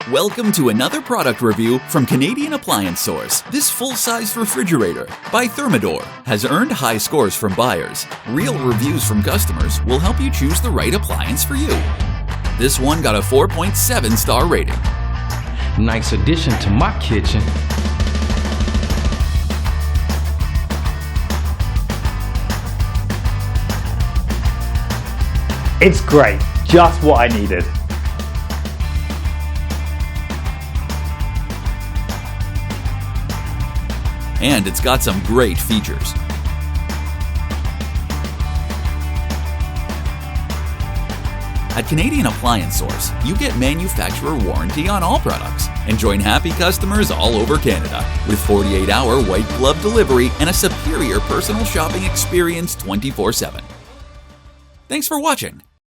Welcome to another product review from Canadian Appliance Source. This full-size refrigerator by Thermador has earned high scores from buyers. Real reviews from customers will help you choose the right appliance for you. This one got a 4.7-star rating. Nice addition to my kitchen. It's great, just what I needed. And it's got some great features. At Canadian Appliance Source, you get manufacturer warranty on all products and join happy customers all over Canada with 48-hour white glove delivery and a superior personal shopping experience 24/7. Thanks for watching.